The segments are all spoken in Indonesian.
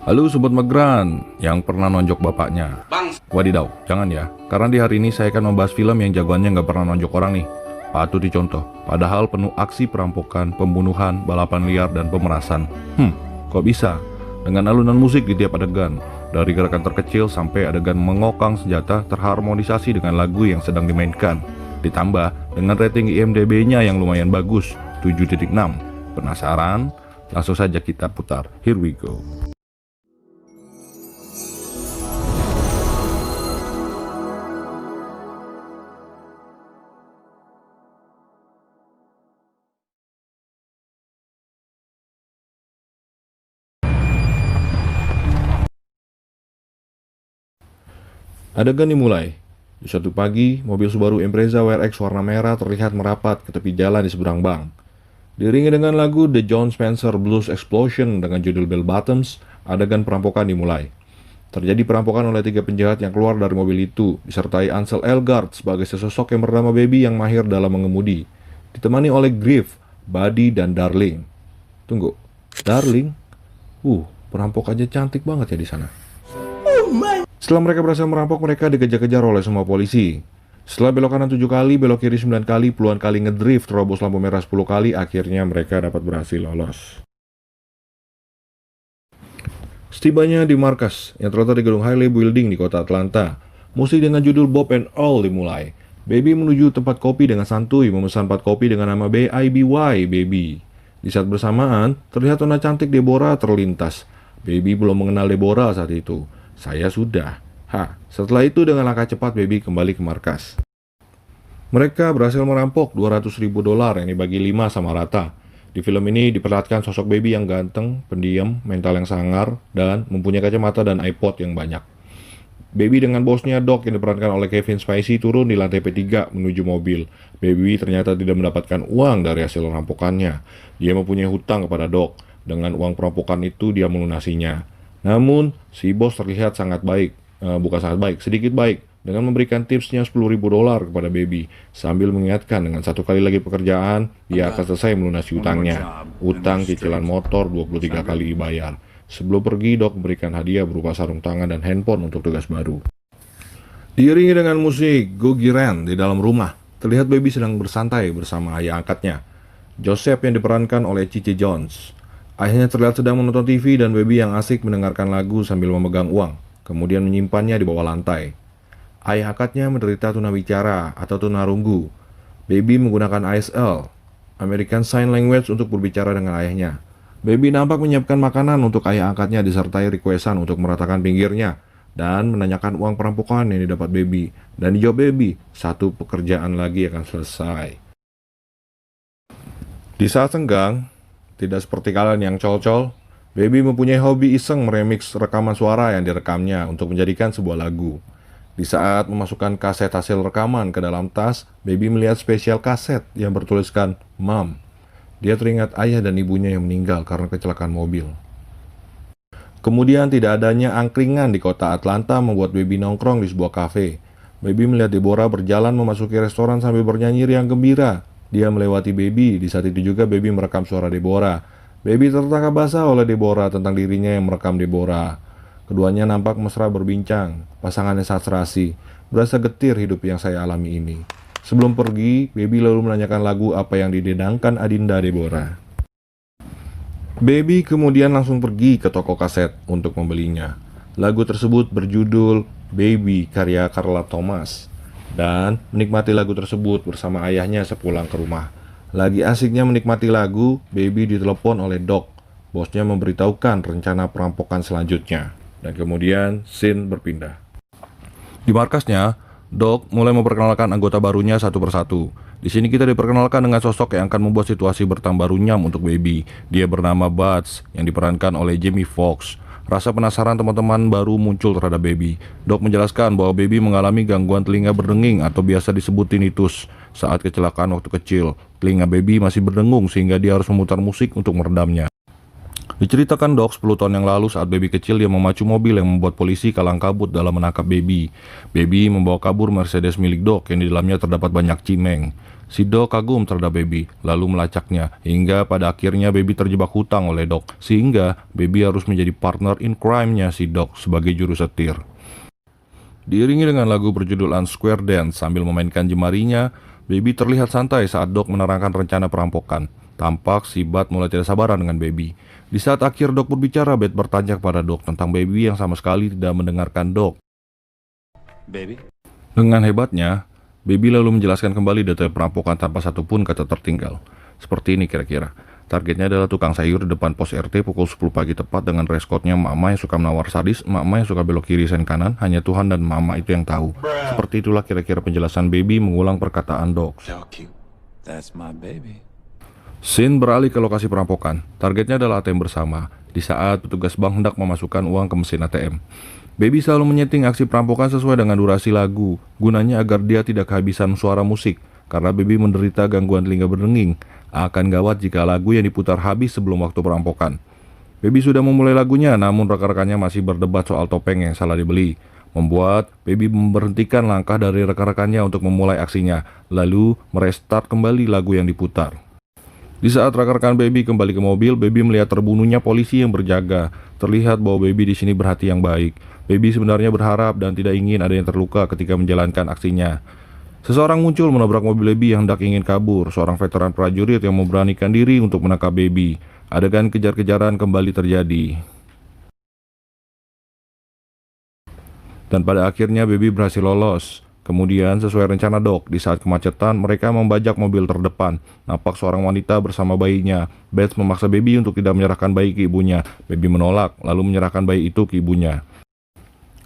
Halo Sobat Megran yang pernah nonjok bapaknya. Wadidaw, jangan ya. Karena di hari ini saya akan membahas film yang jagoannya nggak pernah nonjok orang nih. Patut dicontoh. Padahal penuh aksi perampokan, pembunuhan, balapan liar, dan pemerasan. Kok bisa? Dengan alunan musik di tiap adegan. Dari gerakan terkecil sampai adegan mengokang senjata terharmonisasi dengan lagu yang sedang dimainkan. Ditambah dengan rating IMDb-nya yang lumayan bagus, 7.6. Penasaran? Langsung saja kita putar. Here we go. Adegan dimulai. Di suatu pagi, mobil Subaru Impreza WRX warna merah terlihat merapat ke tepi jalan di seberang bank. Diiringi dengan lagu The John Spencer Blues Explosion dengan judul Bell Bottoms, adegan perampokan dimulai. Terjadi perampokan oleh 3 penjahat yang keluar dari mobil itu, disertai Ansel Elgort sebagai sesosok yang bernama Baby yang mahir dalam mengemudi, ditemani oleh Griff, Buddy, dan Darling. Tunggu, Darling? Perampok aja cantik banget ya di sana. Setelah mereka berhasil merampok, mereka dikejar-kejar oleh semua polisi. Setelah belok kanan 7 kali, belok kiri 9 kali, puluhan kali ngedrift, terobos lampu merah 10 kali, akhirnya mereka dapat berhasil lolos. Setibanya di markas yang terletak di gedung Hailey Building di kota Atlanta, musik dengan judul Bob and All dimulai. Baby menuju tempat kopi dengan santuy, memesan 4 kopi dengan nama BIBY, Baby. Di saat bersamaan, terlihat nona cantik Deborah terlintas. Baby belum mengenal Deborah saat itu. Saya sudah. Setelah itu dengan langkah cepat Baby kembali ke markas. Mereka berhasil merampok $200.000 yang dibagi 5 sama rata. Di film ini diperlihatkan sosok Baby yang ganteng, pendiam, mental yang sangar, dan mempunyai kacamata dan iPod yang banyak. Baby dengan bosnya Doc yang diperankan oleh Kevin Spacey turun di lantai P3 menuju mobil. Baby ternyata tidak mendapatkan uang dari hasil rampokannya. Dia mempunyai hutang kepada Doc. Dengan uang perampokan itu dia melunasinya. Namun, si bos terlihat sedikit baik, dengan memberikan tipsnya $10.000 kepada Baby, sambil mengingatkan dengan 1 kali lagi pekerjaan, dia akan selesai melunasi hutangnya. Utang cicilan motor 23 kali dibayar. Sebelum pergi, Doc memberikan hadiah berupa sarung tangan dan handphone untuk tugas baru. Diiringi dengan musik Gogi Ren di dalam rumah, terlihat Baby sedang bersantai bersama ayah angkatnya, Joseph yang diperankan oleh Cici Jones. Ayahnya terlihat sedang menonton TV dan Baby yang asik mendengarkan lagu sambil memegang uang, kemudian menyimpannya di bawah lantai. Ayah angkatnya menderita tunawicara atau tunarunggu. Baby menggunakan ASL, American Sign Language, untuk berbicara dengan ayahnya. Baby nampak menyiapkan makanan untuk ayah angkatnya disertai requestan untuk meratakan pinggirnya dan menanyakan uang perampokan yang didapat Baby. Dan dijawab Baby, 1 pekerjaan lagi akan selesai. Di saat senggang, tidak seperti kalian yang col-col, Baby mempunyai hobi iseng meremix rekaman suara yang direkamnya untuk menjadikan sebuah lagu. Di saat memasukkan kaset hasil rekaman ke dalam tas, Baby melihat spesial kaset yang bertuliskan Mom. Dia teringat ayah dan ibunya yang meninggal karena kecelakaan mobil. Kemudian tidak adanya angkringan di kota Atlanta membuat Baby nongkrong di sebuah kafe. Baby melihat Deborah berjalan memasuki restoran sambil bernyanyi riang gembira. Dia melewati Baby. Di saat itu juga Baby merekam suara Deborah. Baby tertangkap basah oleh Deborah tentang dirinya yang merekam Deborah. Keduanya nampak mesra berbincang. Pasangannya sangat serasi. Berasa getir hidup yang saya alami ini. Sebelum pergi, Baby lalu menanyakan lagu apa yang didendangkan Adinda Deborah. Baby kemudian langsung pergi ke toko kaset untuk membelinya. Lagu tersebut berjudul Baby karya Carla Thomas. Dan menikmati lagu tersebut bersama ayahnya sepulang ke rumah. Lagi asiknya menikmati lagu, Baby ditelepon oleh Doc. Bosnya memberitahukan rencana perampokan selanjutnya. Dan kemudian scene berpindah. Di markasnya, Doc mulai memperkenalkan anggota barunya satu persatu. Di sini kita diperkenalkan dengan sosok yang akan membuat situasi bertambah runyam untuk Baby. Dia bernama Buds yang diperankan oleh Jamie Foxx. Rasa penasaran teman-teman baru muncul terhadap Baby. Doc menjelaskan bahwa Baby mengalami gangguan telinga berdenging atau biasa disebut tinnitus. Saat kecelakaan waktu kecil, telinga Baby masih berdengung sehingga dia harus memutar musik untuk meredamnya. Diceritakan Dok, 10 tahun yang lalu saat Baby kecil dia memacu mobil yang membuat polisi kalang kabut dalam menangkap Baby. Baby membawa kabur Mercedes milik Dok yang di dalamnya terdapat banyak cimeng. Si Dok kagum terhadap Baby, lalu melacaknya, hingga pada akhirnya Baby terjebak hutang oleh Dok, sehingga Baby harus menjadi partner in crime-nya si Dok sebagai juru setir. Diiringi dengan lagu berjudul Unsquare Dance sambil memainkan jemarinya, Baby terlihat santai saat Dok menerangkan rencana perampokan. Tampak si Bat mulai tidak sabaran dengan Baby. Di saat akhir Dok berbicara, Bat bertanya kepada Dok tentang Baby yang sama sekali tidak mendengarkan Dok. Baby? Dengan hebatnya, Baby lalu menjelaskan kembali detail perampokan tanpa satupun kata tertinggal. Seperti ini kira-kira. Targetnya adalah tukang sayur di depan pos RT pukul 10 pagi tepat dengan dress code-nya mama yang suka menawar sadis, mama yang suka belok kiri sen kanan, hanya Tuhan dan mama itu yang tahu. Seperti itulah kira-kira penjelasan Baby mengulang perkataan Dok. So cute. That's my baby. Scene beralih ke lokasi perampokan. Targetnya adalah ATM bersama. Di saat petugas bank hendak memasukkan uang ke mesin ATM. Baby selalu menyeting aksi perampokan sesuai dengan durasi lagu, gunanya agar dia tidak kehabisan suara musik. Karena Baby menderita gangguan telinga berdenging, akan gawat jika lagu yang diputar habis sebelum waktu perampokan. Baby sudah memulai lagunya, namun rekan-rekannya masih berdebat soal topeng yang salah dibeli. Membuat Baby memberhentikan langkah dari rekan-rekannya untuk memulai aksinya, lalu merestart kembali lagu yang diputar. Di saat rekan-rekan Baby kembali ke mobil, Baby melihat terbunuhnya polisi yang berjaga. Terlihat bahwa Baby di sini berhati yang baik. Baby sebenarnya berharap dan tidak ingin ada yang terluka ketika menjalankan aksinya. Seseorang muncul menabrak mobil Baby yang hendak ingin kabur. Seorang veteran prajurit yang memberanikan diri untuk menangkap Baby. Adegan kejar-kejaran kembali terjadi. Dan pada akhirnya Baby berhasil lolos. Kemudian sesuai rencana Dok, di saat kemacetan mereka membajak mobil terdepan. Nampak seorang wanita bersama bayinya. Bats memaksa Baby untuk tidak menyerahkan bayi ke ibunya. Baby menolak, lalu menyerahkan bayi itu ke ibunya.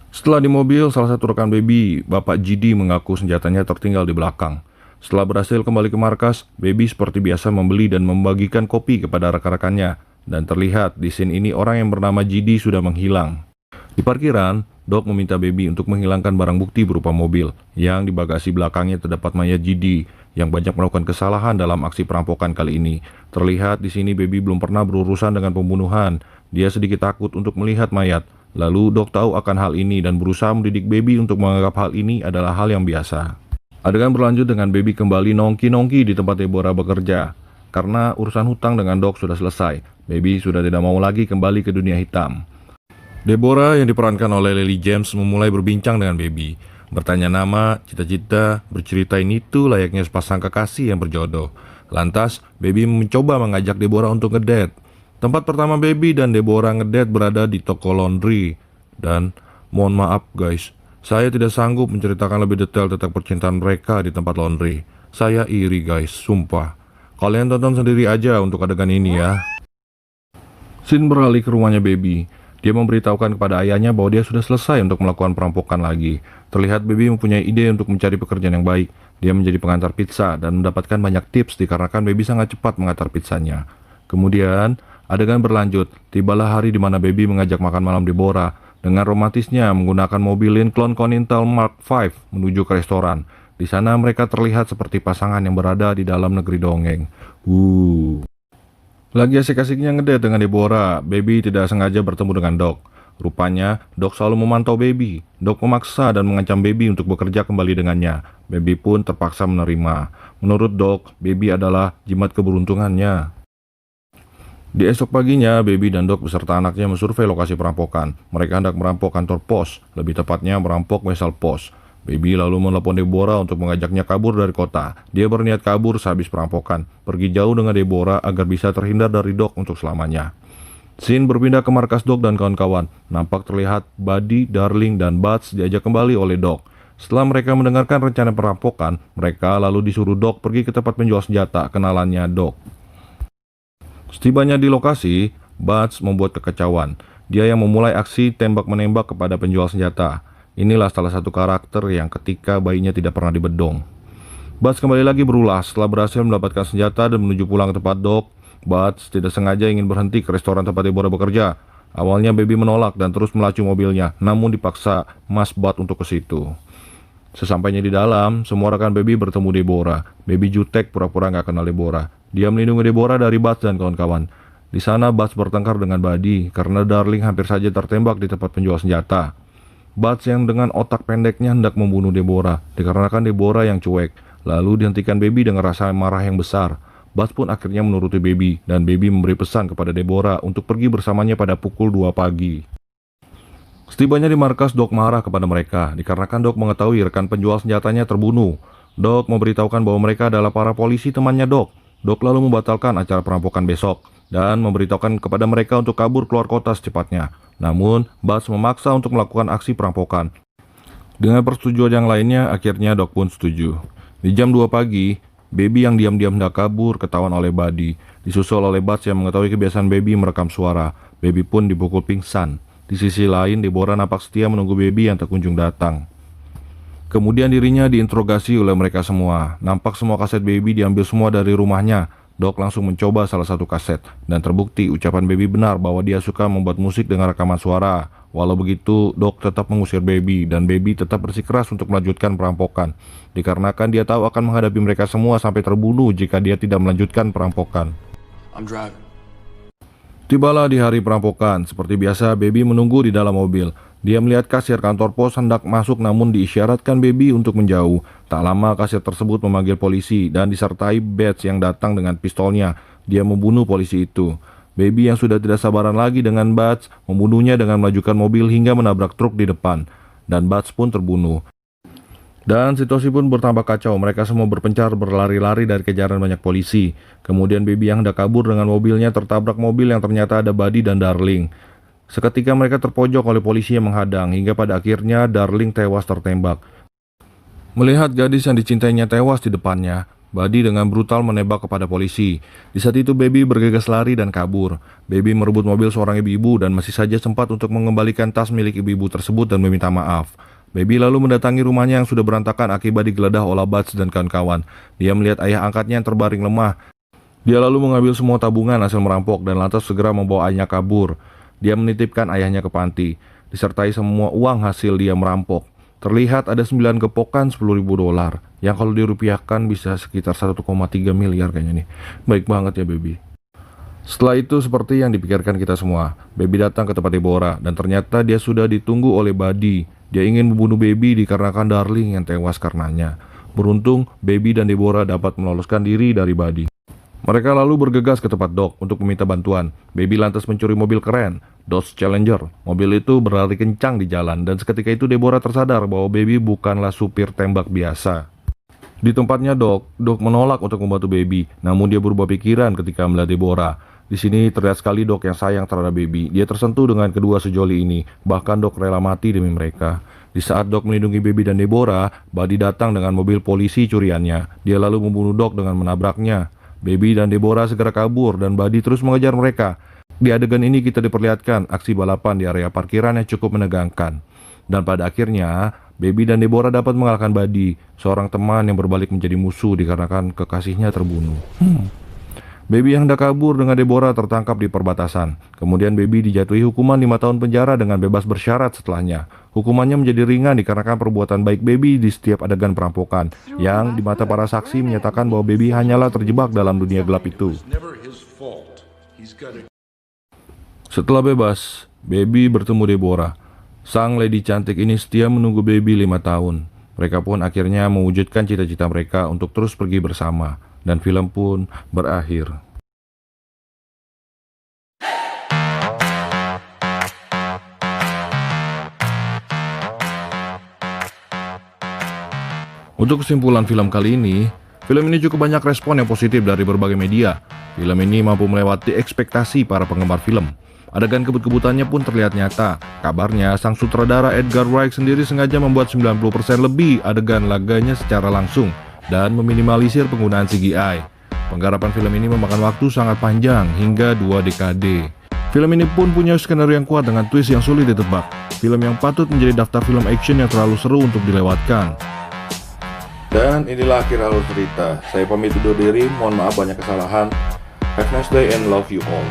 Setelah di mobil, salah satu rekan Baby, Bapak GD, mengaku senjatanya tertinggal di belakang. Setelah berhasil kembali ke markas, Baby seperti biasa membeli dan membagikan kopi kepada rekan-rekannya. Dan terlihat di scene ini orang yang bernama GD sudah menghilang. Di parkiran, Dok meminta Baby untuk menghilangkan barang bukti berupa mobil, yang di bagasi belakangnya terdapat mayat GD yang banyak melakukan kesalahan dalam aksi perampokan kali ini. Terlihat di sini Baby belum pernah berurusan dengan pembunuhan. Dia sedikit takut untuk melihat mayat. Lalu Dok tahu akan hal ini dan berusaha mendidik Baby untuk menganggap hal ini adalah hal yang biasa. Adegan berlanjut dengan Baby kembali nongki-nongki di tempat Deborah bekerja. Karena urusan hutang dengan Dok sudah selesai, Baby sudah tidak mau lagi kembali ke dunia hitam. Deborah yang diperankan oleh Lily James memulai berbincang dengan Baby. Bertanya nama, cita-cita, bercerita ini tuh layaknya sepasang kekasih yang berjodoh. Lantas, Baby mencoba mengajak Deborah untuk ngedate. Tempat pertama Baby dan Deborah ngedate berada di toko laundry. Dan, mohon maaf guys, saya tidak sanggup menceritakan lebih detail tentang percintaan mereka di tempat laundry. Saya iri guys, sumpah. Kalian tonton sendiri aja untuk adegan ini ya. Scene beralih ke rumahnya Baby. Dia memberitahukan kepada ayahnya bahwa dia sudah selesai untuk melakukan perampokan lagi. Terlihat Baby mempunyai ide untuk mencari pekerjaan yang baik. Dia menjadi pengantar pizza dan mendapatkan banyak tips dikarenakan Baby sangat cepat mengantar pizzanya. Kemudian, adegan berlanjut. Tibalah hari di mana Baby mengajak makan malam Deborah. Dengan romantisnya menggunakan mobil Lincoln Continental Mark V menuju ke restoran. Di sana mereka terlihat seperti pasangan yang berada di dalam negeri dongeng. Lagi asik-asiknya ngedate dengan Deborah, Baby tidak sengaja bertemu dengan Dok. Rupanya, Dok selalu memantau Baby. Dok memaksa dan mengancam Baby untuk bekerja kembali dengannya. Baby pun terpaksa menerima. Menurut Dok, Baby adalah jimat keberuntungannya. Di esok paginya, Baby dan Dok beserta anaknya mensurvei lokasi perampokan. Mereka hendak merampok kantor pos, lebih tepatnya merampok Wesel Pos. Baby lalu menelepon Deborah untuk mengajaknya kabur dari kota. Dia berniat kabur sehabis perampokan, pergi jauh dengan Deborah agar bisa terhindar dari Dok untuk selamanya. Scene berpindah ke markas Dok dan kawan-kawan. Nampak terlihat Buddy, Darling, dan Bats diajak kembali oleh Dok. Setelah mereka mendengarkan rencana perampokan, mereka lalu disuruh Dok pergi ke tempat penjual senjata kenalannya Dok. Setibanya di lokasi, Bats membuat kekacauan. Dia yang memulai aksi tembak-menembak kepada penjual senjata. Inilah salah satu karakter yang ketika bayinya tidak pernah dibedong. Bats kembali lagi berulah setelah berhasil mendapatkan senjata dan menuju pulang ke tempat Dok. Bats tidak sengaja ingin berhenti ke restoran tempat Deborah bekerja. Awalnya Baby menolak dan terus melaju mobilnya, namun dipaksa Mas Bats untuk ke situ. Sesampainya di dalam, semua rekan Baby bertemu Deborah. Baby jutek pura-pura nggak kenal Deborah. Dia melindungi Deborah dari Bats dan kawan-kawan. Di sana Butch bertengkar dengan Buddy karena Darling hampir saja tertembak di tempat penjual senjata. Butch yang dengan otak pendeknya hendak membunuh Deborah dikarenakan Deborah yang cuek, lalu dihentikan Baby dengan rasa marah yang besar. Butch pun akhirnya menuruti Baby dan Baby memberi pesan kepada Deborah untuk pergi bersamanya pada pukul 2 pagi. Setibanya di markas, Doc marah kepada mereka dikarenakan Doc mengetahui rekan penjual senjatanya terbunuh. Doc memberitahukan bahwa mereka adalah para polisi temannya Doc. Doc lalu membatalkan acara perampokan besok dan memberitahukan kepada mereka untuk kabur keluar kota secepatnya. Namun, Butch memaksa untuk melakukan aksi perampokan. Dengan persetujuan yang lainnya, akhirnya Doc pun setuju. Di jam 2 pagi, Baby yang diam-diam hendak kabur ketahuan oleh Buddy, disusul oleh Butch yang mengetahui kebiasaan Baby merekam suara. Baby pun dipukul pingsan. Di sisi lain, Deborah nampak setia menunggu Baby yang tak kunjung datang. Kemudian dirinya diinterogasi oleh mereka semua. Nampak semua kaset Baby diambil semua dari rumahnya. Doc langsung mencoba salah satu kaset dan terbukti ucapan Baby benar bahwa dia suka membuat musik dengan rekaman suara. Walau begitu, Doc tetap mengusir Baby dan Baby tetap bersikeras untuk melanjutkan perampokan dikarenakan dia tahu akan menghadapi mereka semua sampai terbunuh jika dia tidak melanjutkan perampokan. I'm driving. Tibalah di hari perampokan. Seperti biasa, Baby menunggu di dalam mobil. Dia melihat kasir kantor pos hendak masuk namun diisyaratkan Baby untuk menjauh. Tak lama kasir tersebut memanggil polisi dan disertai Butch yang datang dengan pistolnya. Dia membunuh polisi itu. Baby yang sudah tidak sabaran lagi dengan Butch membunuhnya dengan melajukan mobil hingga menabrak truk di depan. Dan Butch pun terbunuh. Dan situasi pun bertambah kacau. Mereka semua berpencar berlari-lari dari kejaran banyak polisi. Kemudian Baby yang hendak kabur dengan mobilnya tertabrak mobil yang ternyata ada Buddy dan Darling. Seketika mereka terpojok oleh polisi yang menghadang hingga pada akhirnya Darling tewas tertembak. Melihat gadis yang dicintainya tewas di depannya, Buddy dengan brutal menembak kepada polisi. Di saat itu Baby bergegas lari dan kabur. Baby merebut mobil seorang ibu-ibu dan masih saja sempat untuk mengembalikan tas milik ibu-ibu tersebut dan meminta maaf. Baby lalu mendatangi rumahnya yang sudah berantakan akibat digeledah oleh Butch dan kawan-kawan. Dia melihat ayah angkatnya yang terbaring lemah. Dia lalu mengambil semua tabungan hasil merampok dan lantas segera membawa ayahnya kabur. Dia menitipkan ayahnya ke panti, disertai semua uang hasil dia merampok. Terlihat ada 9 gepokan $10.000, yang kalau dirupiahkan bisa sekitar 1,3 miliar kayaknya nih. Baik banget ya Baby. Setelah itu seperti yang dipikirkan kita semua, Baby datang ke tempat Deborah dan ternyata dia sudah ditunggu oleh Buddy. Dia ingin membunuh Baby dikarenakan Darling yang tewas karenanya. Beruntung, Baby dan Deborah dapat meloloskan diri dari Buddy. Mereka lalu bergegas ke tempat Doc untuk meminta bantuan. Baby lantas mencuri mobil keren, Dodge Challenger. Mobil itu berlari kencang di jalan dan seketika itu Deborah tersadar bahwa Baby bukanlah supir tembak biasa. Di tempatnya Doc menolak untuk membantu Baby, namun dia berubah pikiran ketika melihat Deborah. Di sini terlihat sekali Doc yang sayang terhadap Baby. Dia tersentuh dengan kedua sejoli ini, bahkan Doc rela mati demi mereka. Di saat Doc melindungi Baby dan Deborah, Buddy datang dengan mobil polisi curiannya. Dia lalu membunuh Doc dengan menabraknya. Baby dan Deborah segera kabur dan Buddy terus mengejar mereka. Di adegan ini kita diperlihatkan aksi balapan di area parkiran yang cukup menegangkan. Dan pada akhirnya, Baby dan Deborah dapat mengalahkan Buddy, seorang teman yang berbalik menjadi musuh dikarenakan kekasihnya terbunuh. Baby yang hendak kabur dengan Deborah tertangkap di perbatasan. Kemudian Baby dijatuhi hukuman 5 tahun penjara dengan bebas bersyarat setelahnya. Hukumannya menjadi ringan dikarenakan perbuatan baik Baby di setiap adegan perampokan, yang di mata para saksi menyatakan bahwa Baby hanyalah terjebak dalam dunia gelap itu. Setelah bebas, Baby bertemu Deborah. Sang lady cantik ini setia menunggu Baby 5 tahun. Mereka pun akhirnya mewujudkan cita-cita mereka untuk terus pergi bersama. Dan film pun berakhir. Untuk kesimpulan film kali ini, film ini cukup banyak respon yang positif dari berbagai media. Film ini mampu melewati ekspektasi para penggemar film. Adegan kebut-kebutannya pun terlihat nyata. Kabarnya, sang sutradara Edgar Wright sendiri sengaja membuat 90% lebih adegan laganya secara langsung dan meminimalisir penggunaan CGI. Penggarapan film ini memakan waktu sangat panjang, hingga 2 dekade. Film ini pun punya skenario yang kuat dengan twist yang sulit ditebak. Film yang patut menjadi daftar film action yang terlalu seru untuk dilewatkan. Dan inilah akhir alur cerita. Saya pamit undur diri, mohon maaf banyak kesalahan. Have a nice day and love you all.